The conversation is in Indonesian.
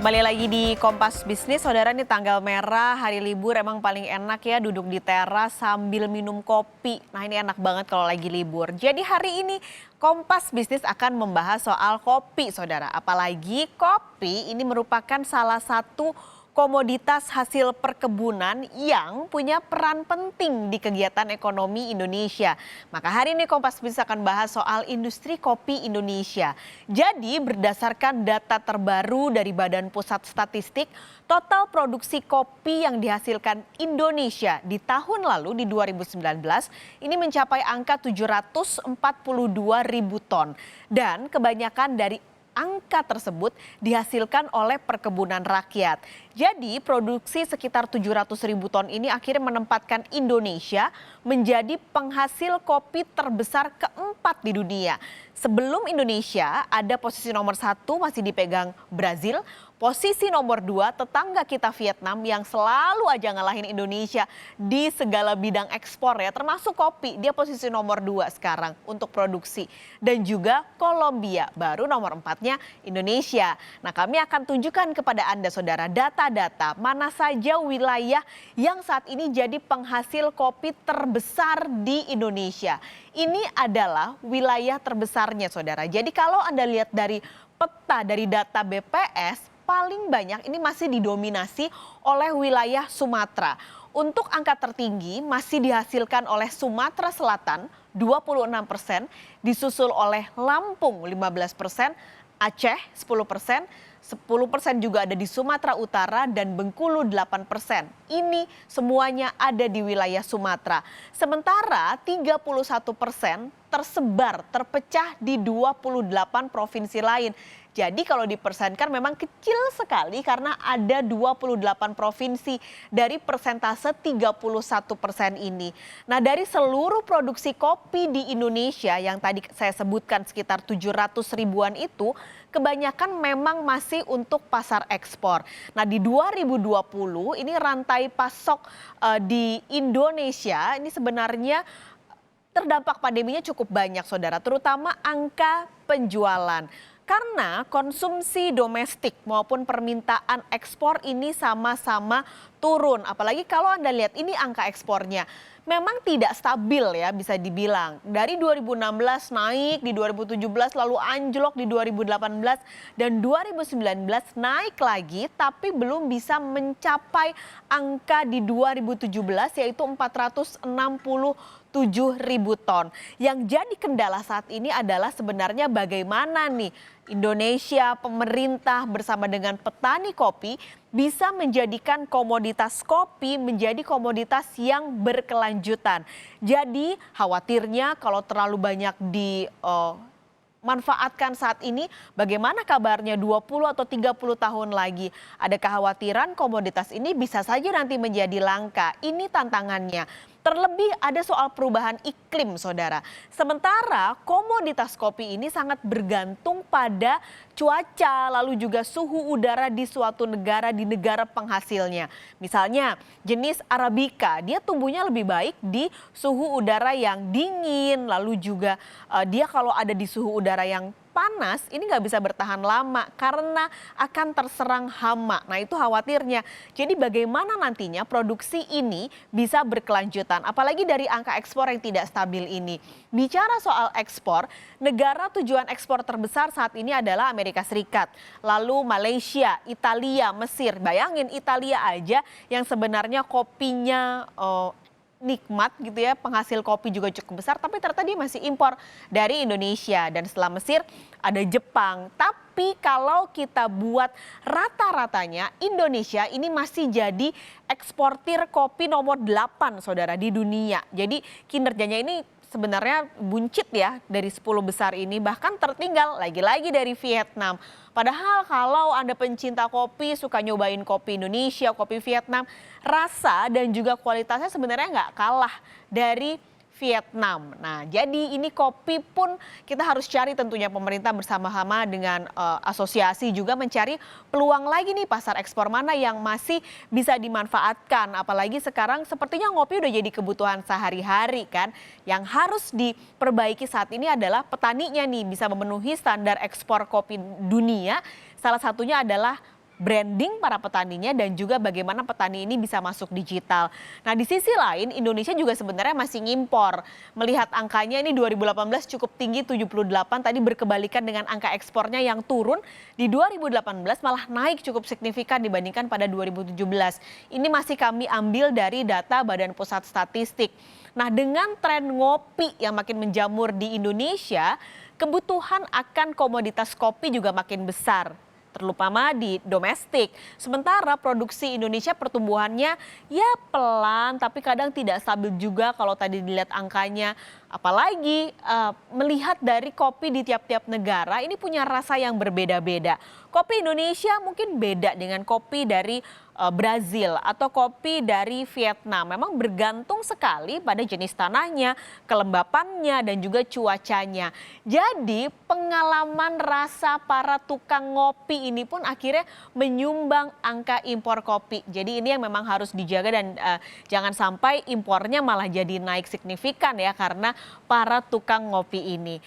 Kembali lagi di Kompas Bisnis, saudara, nih tanggal merah, hari libur emang paling enak ya duduk di teras sambil minum kopi. Nah ini enak banget kalau lagi libur. Jadi hari ini Kompas Bisnis akan membahas soal kopi, saudara. Apalagi kopi ini merupakan salah satu komoditas hasil perkebunan yang punya peran penting di kegiatan ekonomi Indonesia. Maka hari ini Kompas Bisnis akan bahas soal industri kopi Indonesia. Jadi berdasarkan data terbaru dari Badan Pusat Statistik, total produksi kopi yang dihasilkan Indonesia di tahun lalu di 2019 ini mencapai angka 742 ribu ton. Dan kebanyakan dari angka tersebut dihasilkan oleh perkebunan rakyat. Jadi produksi sekitar 700 ribu ton ini akhirnya menempatkan Indonesia menjadi penghasil kopi terbesar keempat di dunia. Sebelum Indonesia ada posisi nomor 1 masih dipegang Brazil. Posisi nomor 2 tetangga kita Vietnam yang selalu aja ngalahin Indonesia di segala bidang ekspor ya, termasuk kopi. Dia posisi nomor 2 sekarang untuk produksi. Dan juga Kolombia, baru nomor 4-nya Indonesia. Nah kami akan tunjukkan kepada Anda saudara data-data mana saja wilayah yang saat ini jadi penghasil kopi terbesar di Indonesia. Ini adalah wilayah terbesarnya saudara. Jadi kalau Anda lihat dari peta dari data BPS, paling banyak ini masih didominasi oleh wilayah Sumatera. Untuk angka tertinggi masih dihasilkan oleh Sumatera Selatan 26%, disusul oleh Lampung 15%, Aceh 10%, 10% juga ada di Sumatera Utara dan Bengkulu 8%. Ini semuanya ada di wilayah Sumatera. Sementara 31% terpecah di 28 provinsi lain. Jadi kalau dipersenkan memang kecil sekali karena ada 28 provinsi dari persentase 31% ini. Nah dari seluruh produksi kopi di Indonesia yang tadi saya sebutkan sekitar 700 ribuan itu, kebanyakan memang masih untuk pasar ekspor. Nah di 2020 ini rantai pasok di Indonesia ini sebenarnya terdampak pandeminya cukup banyak saudara, terutama angka penjualan. Karena konsumsi domestik maupun permintaan ekspor ini sama-sama turun. Apalagi kalau Anda lihat ini angka ekspornya memang tidak stabil ya bisa dibilang. Dari 2016 naik, di 2017 lalu anjlok di 2018 dan 2019 naik lagi tapi belum bisa mencapai angka di 2017 yaitu 467 ribu ton. Yang jadi kendala saat ini adalah sebenarnya bagaimana nih Indonesia, pemerintah bersama dengan petani kopi bisa menjadikan komoditas kopi menjadi komoditas yang berkelanjutan. Jadi khawatirnya kalau terlalu banyak dimanfaatkan saat ini, bagaimana kabarnya 20 atau 30 tahun lagi? Ada kekhawatiran komoditas ini bisa saja nanti menjadi langka. Ini tantangannya. Terlebih ada soal perubahan iklim saudara. Sementara komoditas kopi ini sangat bergantung pada cuaca lalu juga suhu udara di suatu negara, di negara penghasilnya. Misalnya jenis Arabica dia tumbuhnya lebih baik di suhu udara yang dingin, lalu juga dia kalau ada di suhu udara yang panas ini nggak bisa bertahan lama karena akan terserang hama. Nah itu khawatirnya. Jadi bagaimana nantinya produksi ini bisa berkelanjutan. Apalagi dari angka ekspor yang tidak stabil ini. Bicara soal ekspor, negara tujuan ekspor terbesar saat ini adalah Amerika Serikat. Lalu Malaysia, Italia, Mesir. Bayangin Italia aja yang sebenarnya kopinya nikmat gitu ya, penghasil kopi juga cukup besar, tapi ternyata dia masih impor dari Indonesia. Dan setelah Mesir ada Jepang. Tapi kalau kita buat rata-ratanya Indonesia ini masih jadi eksportir kopi nomor 8 saudara di dunia. Jadi kinerjanya ini sebenarnya buncit ya dari 10 besar ini, bahkan tertinggal lagi-lagi dari Vietnam. Padahal kalau Anda pencinta kopi, suka nyobain kopi Indonesia, kopi Vietnam, rasa dan juga kualitasnya sebenarnya nggak kalah dari Vietnam. Nah, jadi ini kopi pun kita harus cari tentunya pemerintah bersama-sama dengan asosiasi juga mencari peluang lagi nih pasar ekspor mana yang masih bisa dimanfaatkan. Apalagi sekarang sepertinya ngopi udah jadi kebutuhan sehari-hari kan. Yang harus diperbaiki saat ini adalah petaninya nih bisa memenuhi standar ekspor kopi dunia. Salah satunya adalah branding para petaninya dan juga bagaimana petani ini bisa masuk digital. Nah, di sisi lain Indonesia juga sebenarnya masih ngimpor. Melihat angkanya ini 2018 cukup tinggi 78, tadi berkebalikan dengan angka ekspornya yang turun. Di 2018 malah naik cukup signifikan dibandingkan pada 2017. Ini masih kami ambil dari data Badan Pusat Statistik. Nah, dengan tren ngopi yang makin menjamur di Indonesia, kebutuhan akan komoditas kopi juga makin besar, terutama di domestik. Sementara produksi Indonesia pertumbuhannya ya pelan, tapi kadang tidak stabil juga kalau tadi dilihat angkanya. Apalagi melihat dari kopi di tiap-tiap negara ini punya rasa yang berbeda-beda. Kopi Indonesia mungkin beda dengan kopi dari Brazil atau kopi dari Vietnam. Memang bergantung sekali pada jenis tanahnya, kelembapannya dan juga cuacanya. Jadi pengalaman rasa para tukang ngopi ini pun akhirnya menyumbang angka impor kopi. Jadi ini yang memang harus dijaga dan jangan sampai impornya malah jadi naik signifikan ya karena para tukang ngopi ini.